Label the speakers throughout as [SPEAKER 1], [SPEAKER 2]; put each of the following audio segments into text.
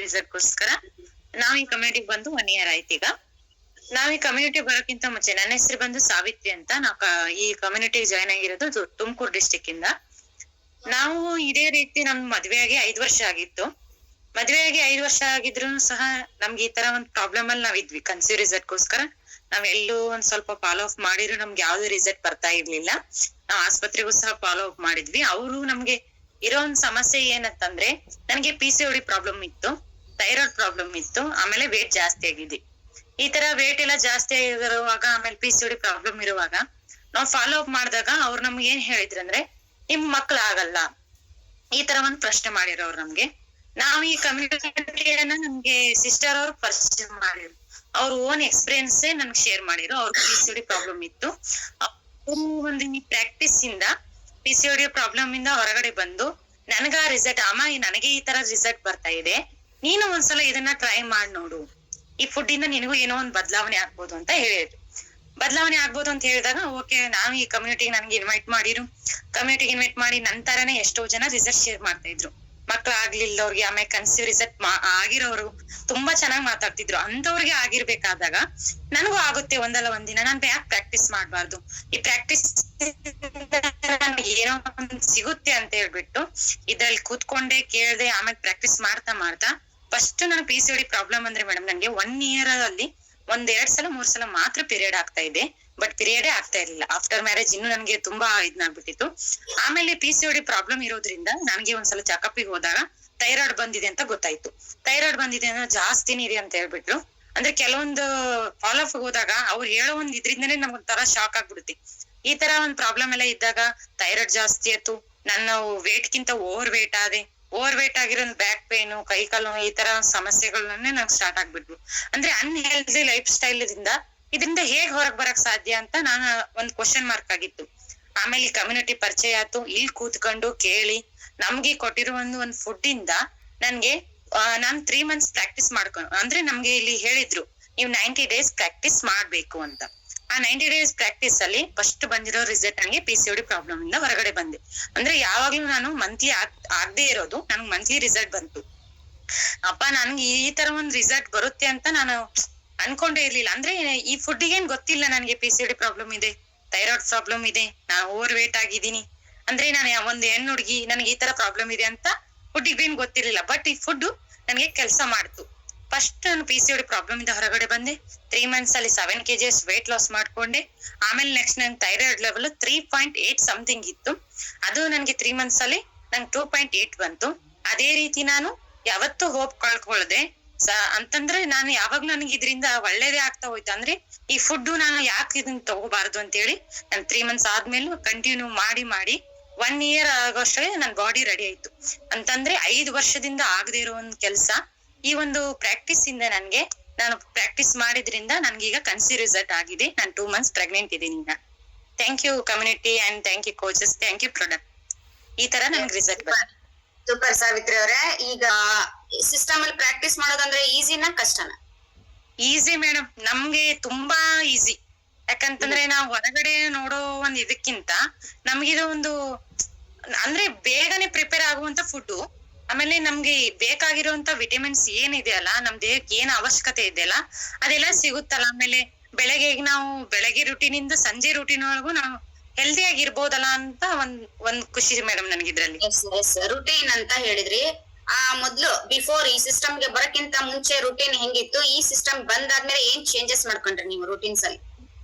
[SPEAKER 1] ರಿಸಲ್ಟ್ಗೋಸ್ಕರ ನಾವ್ ಈ ಕಮ್ಯುನಿಟಿಗೆ ಬಂದು 1 year ಆಯ್ತು. ಈಗ ನಾವ್ ಈ ಕಮ್ಯುನಿಟಿ ಬರೋಕ್ಕಿಂತ ಮುಂಚೆ ನನ್ನ ಹೆಸರು ಬಂದು ಸಾವಿತ್ರಿ ಅಂತ. ಈ ಕಮ್ಯುನಿಟಿ ಜಾಯ್ನ್ ಆಗಿರೋದು ತುಮಕೂರು ಡಿಸ್ಟಿಕ್ ಇಂದ. ನಾವು ಇದೇ ರೀತಿ ನಮ್ ಮದ್ವೆಯಾಗಿ 5 ವರ್ಷ ಆಗಿತ್ತು. ಮದ್ವೆಯಾಗಿ 5 ವರ್ಷ ಆಗಿದ್ರು ಸಹ ನಮ್ಗೆ ಈ ತರ ಒಂದ್ ಪ್ರಾಬ್ಲಮ್ ಅಲ್ಲಿ ನಾವ್ ಇದ್ವಿ. ಕನ್ಸೀವ್ ರಿಸಲ್ಟ್ಗೋಸ್ಕರ ನಾವ್ ಎಲ್ಲೂ ಒಂದ್ ಸ್ವಲ್ಪ ಫಾಲೋ ಅಪ್ ಮಾಡಿದ್ರು ನಮ್ಗೆ ಯಾವ್ದು ರಿಸಲ್ಟ್ ಬರ್ತಾ ಇರ್ಲಿಲ್ಲ. ನಾವ್ ಆಸ್ಪತ್ರೆಗೂ ಸಹ ಫಾಲೋ ಅಪ್ ಮಾಡಿದ್ವಿ. ಅವರು ನಮ್ಗೆ ಇರೋ ಒಂದ್ ಸಮಸ್ಯೆ ಏನಂತಂದ್ರೆ ನನ್ಗೆ PCOD ಪ್ರಾಬ್ಲಮ್ ಇತ್ತು, ಥೈರಾಯ್ಡ್ ಪ್ರಾಬ್ಲಮ್ ಇತ್ತು, ಆಮೇಲೆ ವೇಟ್ ಜಾಸ್ತಿ ಆಗಿದೆ. ಈ ತರ ವೇಟ್ ಎಲ್ಲ ಜಾಸ್ತಿ ಆಗಿರುವಾಗ ಆಮೇಲೆ PCOD ಪ್ರಾಬ್ಲಮ್ ಇರುವಾಗ ನಾವ್ ಫಾಲೋ ಅಪ್ ಮಾಡಿದಾಗ ಅವ್ರು ನಮ್ಗೆ ಏನ್ ಹೇಳಿದ್ರಂದ್ರೆ ನಿಮ್ ಮಕ್ಳು ಆಗಲ್ಲ, ಈ ತರ ಒಂದ್ ಪ್ರಶ್ನೆ ಮಾಡಿರೋರು ನಮ್ಗೆ. ನಾವ್ ಈ ಕಮ್ಯುನಿಟಿಯನ್ನ ನಮ್ಗೆ ಸಿಸ್ಟರ್ ಅವ್ರು ಪರಿಚಯ ಮಾಡಿದ್ರು. ಅವ್ರ ಓನ್ ಎಕ್ಸ್ಪೀರಿಯನ್ಸ್ ನನ್ಗೆ ಶೇರ್ ಮಾಡಿದ್ರು. ಅವ್ರ PCOD ಪ್ರಾಬ್ಲಮ್ ಇತ್ತು. ಅವರು ಒಂದು ಈ ಪ್ರಾಕ್ಟೀಸ್ ಇಂದ PCOD ಪ್ರಾಬ್ಲಮ್ ಇಂದ ಹೊರಗಡೆ ಬಂದು ನನ್ಗ ರಿಸಲ್ಟ್ ಅಮ್ಮ ನನಗೆ ಈ ತರ ರಿಸಲ್ಟ್ ಬರ್ತಾ ಇದೆ, ನೀನು ಒಂದ್ಸಲ ಇದನ್ನ ಟ್ರೈ ಮಾಡಿ ನೋಡು, ಈ ಫುಡ್ ಇಂದ ನಿನಗೂ ಏನೋ ಒಂದ್ ಬದಲಾವಣೆ ಆಗ್ಬೋದು ಅಂತ ಹೇಳಿದ್ರು. ಬದಲಾವಣೆ ಆಗ್ಬೋದು ಅಂತ ಹೇಳಿದಾಗ ಓಕೆ, ನಾವ್ ಈ ಕಮ್ಯುನಿಟಿಗೆ ನನ್ಗೆ ಇನ್ವೈಟ್ ಮಾಡಿರು. ಕಮ್ಯುನಿಟಿಗೆ ಇನ್ವೈಟ್ ಮಾಡಿ ನಂತರನೇ ಎಷ್ಟೋ ಜನ ರಿಸಲ್ಟ್ ಶೇರ್ ಮಾಡ್ತಾ ಇದ್ರು. ಮಕ್ಳು ಆಗ್ಲಿಲ್ಲವ್ರಿಗೆ, ಆಮೇಲೆ ಕನ್ಸೀವ್ ರಿಸಲ್ಟ್ ಆಗಿರೋರು ತುಂಬಾ ಚೆನ್ನಾಗಿ ಮಾತಾಡ್ತಿದ್ರು. ಅಂತವ್ರಿಗೆ ಆಗಿರ್ಬೇಕಾದಾಗ ನನಗೂ ಆಗುತ್ತೆ ಒಂದಲ್ಲ ಒಂದಿನ, ನಾನ್ ಯಾಕೆ ಪ್ರಾಕ್ಟೀಸ್ ಮಾಡ್ಬಾರ್ದು, ಈ ಪ್ರಾಕ್ಟೀಸ್ ಏನೋ ಒಂದ್ ಸಿಗುತ್ತೆ ಅಂತ ಹೇಳ್ಬಿಟ್ಟು ಇದ್ರಲ್ಲಿ ಕೂತ್ಕೊಂಡೆ ಕೇಳ್ದೆ. ಆಮೇಲೆ ಪ್ರಾಕ್ಟೀಸ್ ಮಾಡ್ತಾ ಮಾಡ್ತಾ ಫಸ್ಟ್ ನನ್ PCOD ಪ್ರಾಬ್ಲಮ್ ಅಂದ್ರೆ ಮೇಡಮ್ ನನ್ಗೆ 1 year ಅಲ್ಲಿ 1-2 ಸಲ 3 ಸಲ ಮಾತ್ರ ಪೀರಿಯಡ್ ಆಗ್ತಾ ಇದೆ. ಬಟ್ ಪೀರಿಯಡೇ ಆಗ್ತಾ ಇರ್ಲಿಲ್ಲ. ಆಫ್ಟರ್ ಮ್ಯಾರೇಜ್ ಇನ್ನು ನನ್ಗೆ ತುಂಬಾ ಇದ್ನಾಗ್ಬಿಟ್ಟಿತ್ತು. ಆಮೇಲೆ PCOD ಪ್ರಾಬ್ಲಮ್ ಇರೋದ್ರಿಂದ ನನ್ಗೆ ಒಂದ್ಸಲ ಚೆಕಪ್ಗೆ ಹೋದಾಗ ಥೈರಾಯ್ಡ್ ಬಂದಿದೆ ಅಂತ ಗೊತ್ತಾಯ್ತು. ಥೈರಾಯ್ಡ್ ಬಂದಿದೆ ಅಂದ್ರೆ ಜಾಸ್ತಿನೇ ಇದೆ ಅಂತ ಹೇಳ್ಬಿಟ್ರು. ಅಂದ್ರೆ ಕೆಲವೊಂದು ಫಾಲೋ ಅಪ್ ಹೋದಾಗ ಅವ್ರು ಹೇಳೋ ಒಂದ್ ಇದ್ರಿಂದನೇ ನಮ್ಗ್ ಒಂಥರ ಶಾಕ್ ಆಗ್ಬಿಡುತ್ತೆ. ಈ ತರ ಒಂದ್ ಪ್ರಾಬ್ಲಮ್ ಎಲ್ಲ ಇದ್ದಾಗ ಥೈರಾಯ್ಡ್ ಜಾಸ್ತಿ ಆಯ್ತು, ನನ್ನ ವೇಟ್ ಗಿಂತ ಓವರ್ ವೇಟ್ ಆದೆ. ಓವರ್ ವೇಟ್ ಆಗಿರೋ ಬ್ಯಾಕ್ ಪೇನ್, ಕೈ ಕಾಲು ಈ ತರ ಸಮಸ್ಯೆಗಳನ್ನೇ ನಂಗೆ ಸ್ಟಾರ್ಟ್ ಆಗ್ಬಿಟ್ವು. ಅಂದ್ರೆ ಅನ್ಹೆಲ್ದಿ ಲೈಫ್ ಸ್ಟೈಲ್ ಇದರಿಂದ ಹೇಗ್ ಹೊರಗ್ ಬರಕ್ ಸಾಧ್ಯ ಅಂತ ನಾನು ಒಂದ್ ಕ್ವಶನ್ ಮಾರ್ಕ್ ಆಗಿತ್ತು. ಆಮೇಲೆ ಈ ಕಮ್ಯುನಿಟಿ ಪರಿಚಯ ಆಯ್ತು. ಇಲ್ಲಿ ಕೂತ್ಕೊಂಡು ಕೇಳಿ ನಮ್ಗೆ ಕೊಟ್ಟಿರೋ ಒಂದ್ ಫುಡ್ ಇಂದ ನನ್ಗೆ ನಾನ್ 3 months ಪ್ರಾಕ್ಟೀಸ್ ಮಾಡ್ಕೊಂಡು, ಅಂದ್ರೆ ನಮ್ಗೆ ಇಲ್ಲಿ ಹೇಳಿದ್ರು ನೀವು 90 days ಪ್ರಾಕ್ಟೀಸ್ ಮಾಡ್ಬೇಕು ಅಂತ. ಆ 90 days ಪ್ರಾಕ್ಟೀಸ್ ಅಲ್ಲಿ ಫಸ್ಟ್ ಬಂದಿರೋ ರಿಸಲ್ಟ್ ನಂಗೆ PCOD ಪ್ರಾಬ್ಲಮ್ ಇಂದ ಹೊರಗಡೆ ಬಂದೆ. ಅಂದ್ರೆ ಯಾವಾಗ್ಲೂ ನಾನು ಮಂತ್ಲಿ ಆಗದೆ ಇರೋದು, ನನ್ಗೆ ಮಂತ್ಲಿ ರಿಸಲ್ಟ್ ಬಂತು. ಅಪ್ಪ ನನ್ಗೆ ಈ ತರ ಒಂದ್ ರಿಸಲ್ಟ್ ಬರುತ್ತೆ ಅಂತ ನಾನು ಅನ್ಕೊಂಡೇ ಇರ್ಲಿಲ್ಲ. ಅಂದ್ರೆ ಈ ಫುಡ್ಡಿಗೆ ಏನ್ ಗೊತ್ತಿಲ್ಲ ನನ್ಗೆ PCOD ಪ್ರಾಬ್ಲಮ್ ಇದೆ, ಥೈರಾಯ್ಡ್ ಪ್ರಾಬ್ಲಮ್ ಇದೆ, ನಾನು ಓವರ್ ವೇಟ್ ಆಗಿದ್ದೀನಿ. ಅಂದ್ರೆ ನಾನು ಒಂದ್ ಹೆಣ್ಣು ಹುಡುಗಿ, ನನ್ಗೆ ಈ ತರ ಪ್ರಾಬ್ಲಮ್ ಇದೆ ಅಂತ ಫುಡ್ಡಿಗೆ ಏನ್ ಗೊತ್ತಿರ್ಲಿಲ್ಲ. ಬಟ್ ಈ ಫುಡ್ ನನ್ಗೆ ಕೆಲ್ಸ ಮಾಡ್ತು. ಫಸ್ಟ್ ನಾನು PCOD ಪ್ರಾಬ್ಲಮ್ ಇಂದ ಹೊರಗಡೆ ಬಂದೆ. 3 months ಅಲ್ಲಿ 7 kgs ವೇಟ್ ಲಾಸ್ ಮಾಡ್ಕೊಂಡೆ. ಆಮೇಲೆ ನೆಕ್ಸ್ಟ್ ನನ್ ಥೈರಾಯ್ಡ್ ಲೆವೆಲ್ 3.8 ಸಮಥಿಂಗ್ ಇತ್ತು. ಅದು ನನ್ಗೆ 3 months ಅಲ್ಲಿ ನಂಗೆ 2.8 ಬಂತು. ಅದೇ ರೀತಿ ನಾನು ಯಾವತ್ತೂ ಹೋಪ್ ಕಳ್ಕೊಳ್ದೆ. ಅಂತಂದ್ರೆ ನಾನು ಯಾವಾಗ್ಲೂ ನನಗೆ ಇದರಿಂದ ಒಳ್ಳೇದೇ ಆಗ್ತಾ ಹೋಯ್ತು. ಅಂದ್ರೆ ಈ ಫುಡ್ ನಾನು ಯಾಕೆ ಇದನ್ನ ತಗೋಬಾರ್ದು ಅಂತ ಹೇಳಿ ನಾನು 3 months ಆದ್ಮೇಲೆ ಕಂಟಿನ್ಯೂ ಮಾಡಿ 1 year ಆಗೋಷ್ಟೇ ನನ್ ಬಾಡಿ ರೆಡಿ ಆಯ್ತು. ಅಂತಂದ್ರೆ 5 ವರ್ಷದಿಂದ ಆಗದೆ ಇರೋ ಒಂದ್ ಕೆಲ್ಸ ಈ ಒಂದು ಪ್ರಾಕ್ಟೀಸ್ ಇಂದ ನಾನು ಪ್ರಾಕ್ಟೀಸ್ ಮಾಡಿದ್ರಿಂದ ನನ್ಗೀಗ ಕನ್ಸೀವ್ ರಿಸಲ್ಟ್ ಆಗಿದೆ. ನಾನು 2 months ಪ್ರೆಗ್ನೆಂಟ್ ಇದೀನಿ ಈಗ. Thank you community and thank you coaches, thank you product. ಈ ತರ ನನ್ಗೆ ರಿಸಲ್ಟ್ ಬಂತು.
[SPEAKER 2] ಸೂಪರ್ ಸಾವಿತ್ರಿ ಅವರೇ. ಈಗ ಸಿಸ್ಟಮ್ ಅಲ್ಲಿ ಪ್ರಾಕ್ಟೀಸ್ ಮಾಡೋದಂದ್ರೆ ಈಸಿನಾ ಕಷ್ಟನಾ?
[SPEAKER 1] ಈಸಿ ಮೇಡಮ್, ನಮ್ಗೆ ತುಂಬಾ ಈಸಿ. ಯಾಕಂತಂದ್ರೆ ನಾವು ಹೊರಗಡೆ ನೋಡೋ ಒಂದ್ ಇದಕ್ಕಿಂತ ನಮ್ಗಿದು ಒಂದು ಅಂದ್ರೆ ಬೇಗನೆ ಪ್ರಿಪೇರ್ ಆಗುವಂತ ಫುಡ್. ಆಮೇಲೆ ನಮ್ಗೆ ಬೇಕಾಗಿರುವಂತ ವಿಟಮಿನ್ಸ್ ಏನಿದೆಯಲ್ಲ, ನಮ್ ದೇಹಕ್ಕೆ ಏನ್ ಅವಶ್ಯಕತೆ ಇದೆಯಲ್ಲ ಅದೆಲ್ಲ ಸಿಗುತ್ತಲ್ಲ. ಆಮೇಲೆ ಬೆಳಗ್ಗೆ ರುಟೀನ್ ಇಂದ ಸಂಜೆ ರುಟೀನ್ ಒಳಗೂ ನಾವು ಹೆಲ್ದಿ ಆಗಿರ್ಬೋದಲ್ಲ ಅಂತ ಒಂದ್ ಖುಷಿ ಮೇಡಮ್ ನನ್ಗೆ ಇದ್ರಲ್ಲಿ.
[SPEAKER 2] ರುಟೀನ್ ಅಂತ ಹೇಳಿದ್ರಿ. ಮೊದ್ಲು ಬಿಫೋರ್ ಈ ಸಿಸ್ಟಮ್ ಗೆ ಬರಕ್ಕಿಂತ ಮುಂಚೆ ರುಟೀನ್ ಹೆಂಗಿತ್ತು? ಈ ಸಿಸ್ಟಮ್ ಬಂದಾದ್ಮೇಲೆ ಏನ್ ಚೇಂಜಸ್ ಮಾಡ್ಕೊಂಡ್ರಿ ನೀವು ರುಟೀನ್ಸ್ ಅಲ್ಲಿ?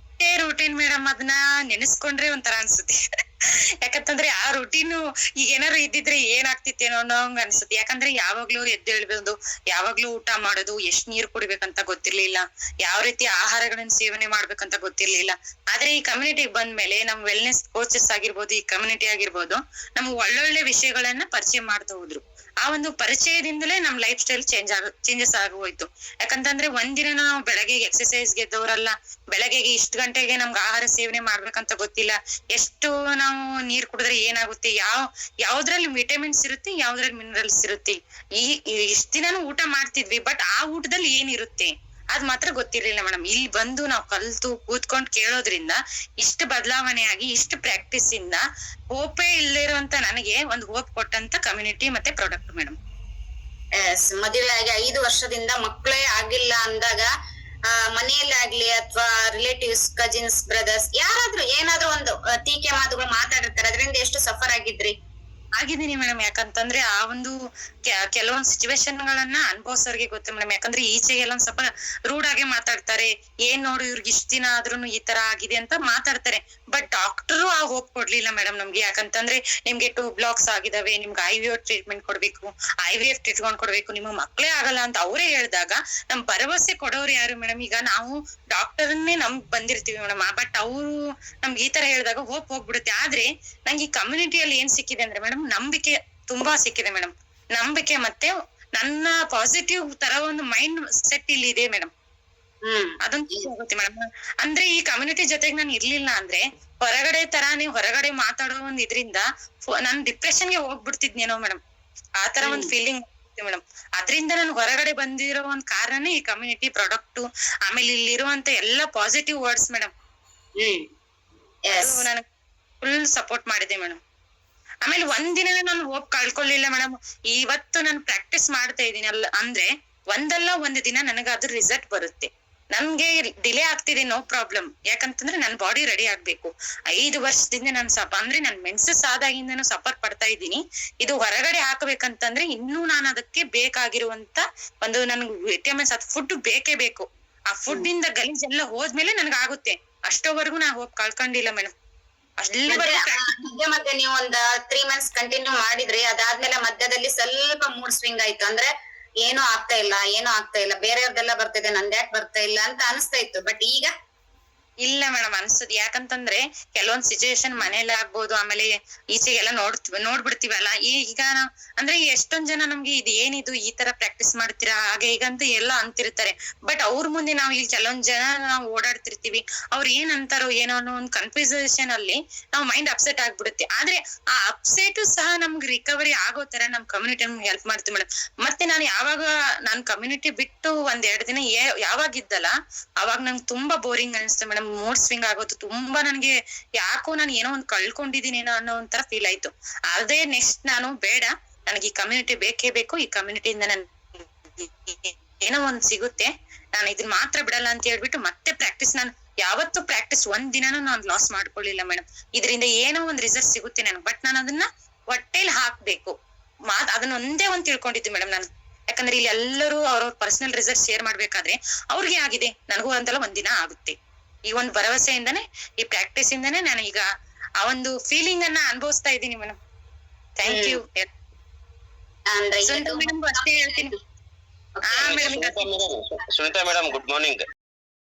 [SPEAKER 1] ರುಟೀನ್ ಮೇಡಮ್, ಅದನ್ನ ನೆನೆಸ್ಕೊಂಡ್ರೆ ಒಂಥರ ಅನ್ಸುತ್ತೆ. ಯಾಕಂತಂದ್ರೆ ಆ ರುಟೀನು ಈಗ ಏನಾದ್ರು ಇದ್ದಿದ್ರೆ ಏನಾಗ್ತಿತ್ತೇನೋ ಅನ್ನೋಂಗ್ ಅನ್ಸುತ್ತೆ. ಯಾಕಂದ್ರೆ ಯಾವಾಗ್ಲೂ ಎದ್ದೇಳ್ಬೋದು, ಯಾವಾಗ್ಲೂ ಊಟ ಮಾಡೋದು, ಎಷ್ಟ್ ನೀರ್ ಕುಡಿಬೇಕಂತ ಗೊತ್ತಿರ್ಲಿಲ್ಲ, ಯಾವ ರೀತಿ ಆಹಾರಗಳನ್ನ ಸೇವನೆ ಮಾಡ್ಬೇಕಂತ ಗೊತ್ತಿರ್ಲಿಲ್ಲ. ಆದ್ರೆ ಈ ಕಮ್ಯುನಿಟಿಗೆ ಬಂದ್ಮೇಲೆ ನಮ್ ವೆಲ್ನೆಸ್ ಕೋಚಸ್ ಆಗಿರ್ಬೋದು, ಈ ಕಮ್ಯುನಿಟಿ ಆಗಿರ್ಬೋದು, ನಮ್ಗೆ ಒಳ್ಳೊಳ್ಳೆ ವಿಷಯಗಳನ್ನ ಪರಿಚಯ ಮಾಡ್ತಾ ಹೋದ್ರು. ಆ ಒಂದು ಪರಿಚಯದಿಂದಲೇ ನಮ್ ಲೈಫ್ ಸ್ಟೈಲ್ ಚೇಂಜಸ್ ಆಗೋಯ್ತು. ಯಾಕಂತಂದ್ರೆ ಒಂದಿನ ನಾವು ಬೆಳಗ್ಗೆ ಎಕ್ಸರ್ಸೈಸ್ ಗೆದ್ದವರಲ್ಲ, ಬೆಳಗ್ಗೆ ಇಷ್ಟು ಗಂಟೆಗೆ ನಮ್ಗೆ ಆಹಾರ ಸೇವನೆ ಮಾಡ್ಬೇಕಂತ ಗೊತ್ತಿಲ್ಲ, ಎಷ್ಟು ನಾವು ನೀರ್ ಕುಡಿದ್ರೆ ಏನಾಗುತ್ತೆ, ಯಾವ್ದ್ರಲ್ಲಿ ವಿಟಮಿನ್ಸ್ ಇರುತ್ತೆ, ಯಾವ್ದ್ರಲ್ಲಿ ಮಿನರಲ್ಸ್ ಇರುತ್ತೆ, ಇಷ್ಟ ದಿನಾನು ಊಟ ಮಾಡ್ತಿದ್ವಿ. ಬಟ್ ಆ ಊಟದಲ್ಲಿ ಏನಿರುತ್ತೆ ಅದ್ ಮಾತ್ರ ಗೊತ್ತಿರ್ಲಿಲ್ಲ ಮೇಡಮ್. ಇಲ್ಲಿ ಬಂದು ನಾವು ಕಲ್ತು ಕೂತ್ಕೊಂಡ್ ಕೇಳೋದ್ರಿಂದ ಇಷ್ಟು ಬದಲಾವಣೆ ಆಗಿ, ಇಷ್ಟು ಪ್ರಾಕ್ಟೀಸ್ ಇಂದ ಹೋಪೇ ಇಲ್ಲದೆ ಇರುವಂತ ನನಗೆ ಒಂದು ಹೋಪ್ ಕೊಟ್ಟಂತ ಕಮ್ಯುನಿಟಿ ಮತ್ತೆ ಪ್ರಾಡಕ್ಟ್ ಮೇಡಮ್.
[SPEAKER 2] ಮದುವೆ ಆಗಿ 5 ವರ್ಷದಿಂದ ಮಕ್ಕಳೇ ಆಗಿಲ್ಲ ಅಂದಾಗ ಮನೆಯಲ್ಲೇ ಆಗ್ಲಿ ಅಥವಾ ರಿಲೇಟಿವ್ಸ್, ಕಜಿನ್ಸ್, ಬ್ರದರ್ಸ್ ಯಾರಾದ್ರೂ ಏನಾದ್ರೂ ಒಂದು ಟೀಕೆ ಮಾತುಗಳು ಮಾತಾಡಿರ್ತಾರೆ, ಅದರಿಂದ ಎಷ್ಟು ಸಫರ್ ಆಗಿದ್ರಿ?
[SPEAKER 1] ಆಗಿದ್ದೀನಿ ಮೇಡಮ್. ಯಾಕಂತಂದ್ರೆ ಆ ಒಂದು ಕೆಲವೊಂದು ಸಿಚುವೇಶನ್ ಗಳನ್ನ ಅನುಭವಿಸೋರ್ಗೆ ಗೊತ್ತು ಮೇಡಮ್. ಯಾಕಂದ್ರೆ ಈಚೆಗೆಲ್ಲ ಒಂದ್ ಸ್ವಲ್ಪ ರೂಡ್ ಆಗಿ ಮಾತಾಡ್ತಾರೆ. ಏನ್ ನೋಡು ಇವ್ರಿಗೆ ಇಷ್ಟ ದಿನ ಆದ್ರೂನು ಈ ತರ ಆಗಿದೆ ಅಂತ ಮಾತಾಡ್ತಾರೆ. ಬಟ್ ಡಾಕ್ಟರು ಆ ಹೋಪ್ ಕೊಡ್ಲಿಲ್ಲ ಮೇಡಮ್ ನಮ್ಗೆ. ಯಾಕಂತಂದ್ರೆ ನಿಮ್ಗೆ 2 ಬ್ಲಾಕ್ಸ್ ಆಗಿದಾವೆ, ನಿಮ್ಗೆ IVF ಟ್ರೀಟ್ಮೆಂಟ್ ಕೊಡ್ಬೇಕು, IVF ಟ್ರೀಟ್ಮೆಂಟ್ ಕೊಡ್ಬೇಕು, ನಿಮ್ಗೆ ಮಕ್ಳೇ ಆಗಲ್ಲ ಅಂತ ಅವರೇ ಹೇಳಿದಾಗ ನಮ್ ಭರವಸೆ ಕೊಡೋರು ಯಾರು ಮೇಡಮ್? ಈಗ ನಾವು ಡಾಕ್ಟರ್ನ್ನೇ ಬಂದಿರ್ತೀವಿ ಮೇಡಮ್. ಬಟ್ ಅವರು ನಮ್ಗೆ ಈ ತರ ಹೇಳಿದಾಗ ಹೋಪ್ ಹೋಗ್ಬಿಡುತ್ತೆ. ಆದ್ರೆ ನಂಗೆ ಈ ಕಮ್ಯುನಿಟಿಯಲ್ಲಿ ಏನ್ ಸಿಕ್ಕಿದೆ ಅಂದ್ರೆ ಮೇಡಮ್, ನಂಬಿಕೆ ತುಂಬಾ ಸಿಕ್ಕಿದೆ ಮೇಡಮ್. ನಂಬಿಕೆ ಮತ್ತೆ ನನ್ನ ಪಾಸಿಟಿವ್ ತರ ಒಂದು ಮೈಂಡ್ ಸೆಟ್ ಇಲ್ಲಿ ಇದೆ ಮೇಡಮ್. ಅದೊಂದು ಆಗುತ್ತೆ ಮೇಡಮ್. ಅಂದ್ರೆ ಈ ಕಮ್ಯುನಿಟಿ ಜೊತೆಗೆ ನಾನು ಇರ್ಲಿಲ್ಲ ಅಂದ್ರೆ ಹೊರಗಡೆ ತರಾನೇ ಹೊರಗಡೆ ಮಾತಾಡೋ ಒಂದ್ ಇದ್ರಿಂದ ನಾನು ಡಿಪ್ರೆಷನ್ಗೆ ಹೋಗ್ಬಿಡ್ತಿದ್ನೇನೋ ಮೇಡಮ್. ಆ ತರ ಒಂದ್ ಫೀಲಿಂಗ್ ಮೇಡಮ್. ಅದ್ರಿಂದ ನಾನು ಹೊರಗಡೆ ಬಂದಿರೋ ಒಂದ್ ಕಾರಣನೇ ಈ ಕಮ್ಯುನಿಟಿ ಪ್ರಾಡಕ್ಟ್, ಆಮೇಲೆ ಇಲ್ಲಿರುವಂತ ಎಲ್ಲಾ ಪಾಸಿಟಿವ್ ವರ್ಡ್ಸ್ ಮೇಡಮ್. ನನಗೆ ಫುಲ್ ಸಪೋರ್ಟ್ ಮಾಡಿದೆ ಮೇಡಮ್. ಆಮೇಲೆ ಒಂದಿನನೇ ನಾನು ಹೋಪ್ ಕಳ್ಕೊಳ್ಳಿಲ್ಲ ಮೇಡಮ್. ಇವತ್ತು ನಾನು ಪ್ರಾಕ್ಟೀಸ್ ಮಾಡ್ತಾ ಇದೀನಿ ಅಂದ್ರೆ ಒಂದಲ್ಲ ಒಂದು ದಿನ ನನಗ ಅದ್ರ ರಿಸಲ್ಟ್ ಬರುತ್ತೆ. ನನ್ಗೆ ಡಿಲೇ ಆಗ್ತಿದೆ, ನೋ ಪ್ರಾಬ್ಲಮ್. ಯಾಕಂತಂದ್ರೆ ನನ್ ಬಾಡಿ ರೆಡಿ ಆಗ್ಬೇಕು. 5 ವರ್ಷದಿಂದ ನಾನು ಅಂದ್ರೆ ನನ್ ಮೆನ್ಸಸ್ ಆದಾಗಿಂದನು ಸಫರ್ ಪಡ್ತಾ ಇದ್ದೀನಿ. ಇದು ಹೊರಗಡೆ ಹಾಕ್ಬೇಕಂತಂದ್ರೆ ಇನ್ನೂ ನಾನು ಅದಕ್ಕೆ ಬೇಕಾಗಿರುವಂತ ಒಂದು ನನ್ಗೆ ವಿಟಮಿನ್ಸ್, ಅದ್ ಫುಡ್ ಬೇಕೇ ಬೇಕು. ಆ ಫುಡ್ ಇಂದ ಗಲೀಜೆಲ್ಲ ಹೋದ್ಮೇಲೆ ನನ್ಗಾಗುತ್ತೆ. ಅಷ್ಟೋವರೆಗೂ ನಾ ಹೋಪ್ ಕಳ್ಕೊಂಡಿಲ್ಲ ಮೇಡಮ್.
[SPEAKER 2] ಮಧ್ಯೆ ನೀವು ಒಂದ್ 3 months ಕಂಟಿನ್ಯೂ ಮಾಡಿದ್ರಿ, ಅದಾದ್ಮೇಲೆ ಮಧ್ಯದಲ್ಲಿ ಸ್ವಲ್ಪ ಮೂಡ್ ಸ್ವಿಂಗ್ ಆಯ್ತು. ಅಂದ್ರೆ ಏನೂ ಆಗ್ತಾ ಇಲ್ಲ, ಬೇರೆಯವ್ರದೆಲ್ಲ ಬರ್ತಿದೆ, ನಂದ್ಯಾಕ್ ಬರ್ತಾ ಇಲ್ಲ ಅಂತ ಅನಿಸ್ತಾ ಇತ್ತು. ಬಟ್ ಈಗ
[SPEAKER 1] ಇಲ್ಲ ಮೇಡಮ್ ಅನ್ಸುದ್. ಯಾಕಂತಂದ್ರೆ ಕೆಲವೊಂದ್ ಸಿಚುವೇಶನ್ ಮನೇಲಿ ಆಗ್ಬೋದು, ಆಮೇಲೆ ಈಚೆಗೆಲ್ಲ ನೋಡ್ಬಿಡ್ತೀವಲ್ಲ. ಈಗ ಅಂದ್ರೆ ಎಷ್ಟೊಂದ್ ಜನ ನಮ್ಗೆ ಇದು ಏನಿದು ಈ ತರ ಪ್ರಾಕ್ಟೀಸ್ ಮಾಡ್ತೀರಾ ಹಾಗೆ ಈಗಂತ ಎಲ್ಲ ಅಂತಿರ್ತಾರೆ. ಬಟ್ ಅವ್ರ ಮುಂದೆ ನಾವ್ ಇಲ್ಲಿ ಕೆಲವೊಂದ್ ಜನ ನಾವು ಓಡಾಡ್ತಿರ್ತೀವಿ, ಅವ್ರ ಏನ್ ಅಂತಾರೋ ಏನೋ ಅನ್ನೋ ಒಂದ್ ಕನ್ಫ್ಯೂಷನ್ ಅಲ್ಲಿ ನಾವ್ ಮೈಂಡ್ ಅಪ್ಸೆಟ್ ಆಗ್ಬಿಡುತ್ತೆ. ಆದ್ರೆ ಆ ಅಪ್ಸೆಟ್ ಸಹ ನಮ್ಗೆ ರಿಕವರಿ ಆಗೋ ತರ ನಮ್ ಕಮ್ಯುನಿಟಿ ನಮ್ಗೆ ಹೆಲ್ಪ್ ಮಾಡ್ತೀವಿ ಮೇಡಮ್. ಮತ್ತೆ ನಾನ್ ಕಮ್ಯುನಿಟಿ ಬಿಟ್ಟು 1-2 ದಿನ ಯಾವಾಗಿದ್ದಲ್ಲ ಅವಾಗ ನಂಗೆ ತುಂಬಾ ಬೋರಿಂಗ್ ಅನಿಸ್ತು ಮೇಡಮ್. ಮೂಡ್ ಸ್ವಿಂಗ್ ಆಗೋದು ತುಂಬಾ. ನನ್ಗೆ ಯಾಕೋ ನಾನು ಏನೋ ಒಂದ್ ಕಳ್ಕೊಂಡಿದೀನೇನೋ ಅನ್ನೋ ಒಂಥರ ಫೀಲ್ ಆಯ್ತು. ಅದೇ ನೆಕ್ಸ್ಟ್ ನಾನು ಬೇಡ, ನನಗೆ ಈ ಕಮ್ಯುನಿಟಿ ಬೇಕೇ ಬೇಕು, ಈ ಕಮ್ಯುನಿಟಿಯಿಂದ ನನ್ ಏನೋ ಒಂದ್ ಸಿಗುತ್ತೆ, ನಾನು ಇದನ್ನ ಮಾತ್ರ ಬಿಡಲ್ಲ ಅಂತ ಹೇಳ್ಬಿಟ್ಟು ಮತ್ತೆ ಪ್ರಾಕ್ಟೀಸ್. ನಾನು ಯಾವತ್ತು ಪ್ರಾಕ್ಟೀಸ್ ಒಂದ್ ದಿನಾನು ನಾನು ಲಾಸ್ ಮಾಡ್ಕೊಳ್ಳಿಲ್ಲ ಮೇಡಮ್. ಇದರಿಂದ ಏನೋ ಒಂದ್ ರಿಸಲ್ಟ್ ಸಿಗುತ್ತೆ ನನಗೆ. ಬಟ್ ನಾನು ಅದನ್ನ ಹೊಟ್ಟೆಲಿ ಹಾಕ್ಬೇಕು. ಅದನ್ನ ಒಂದೇ ಒಂದ್ ತಿಳ್ಕೊಂಡಿದ್ದೆ ಮೇಡಮ್ ನಾನು. ಯಾಕಂದ್ರೆ ಇಲ್ಲಿ ಎಲ್ಲರೂ ಅವ್ರವ್ರ ಪರ್ಸನಲ್ ರಿಸಲ್ಟ್ ಶೇರ್ ಮಾಡ್ಬೇಕಾದ್ರೆ ಅವ್ರಿಗೆ ಆಗಿದೆ, ನನಗೂ ಅಂತಲ್ಲ ಒಂದಿನ ಆಗುತ್ತೆ. ಈ ಒಂದು ಭರವಸೆಯಿಂದಾನೆ, ಈ ಪ್ರಾಕ್ಟೀಸ್ ಇಂದಾನೆ ನಾನು ಈಗ ಆ ಒಂದು ಫೀಲಿಂಗ್ ಅನ್ನ ಅನುಭವಿಸ್ತಾ ಇದ್ದೀನಿ ಮೇಡಮ್. Thank you madam. ಅಷ್ಟೇ ಹೇಳ್ತೀನಿ.
[SPEAKER 3] Sunita madam, good morning.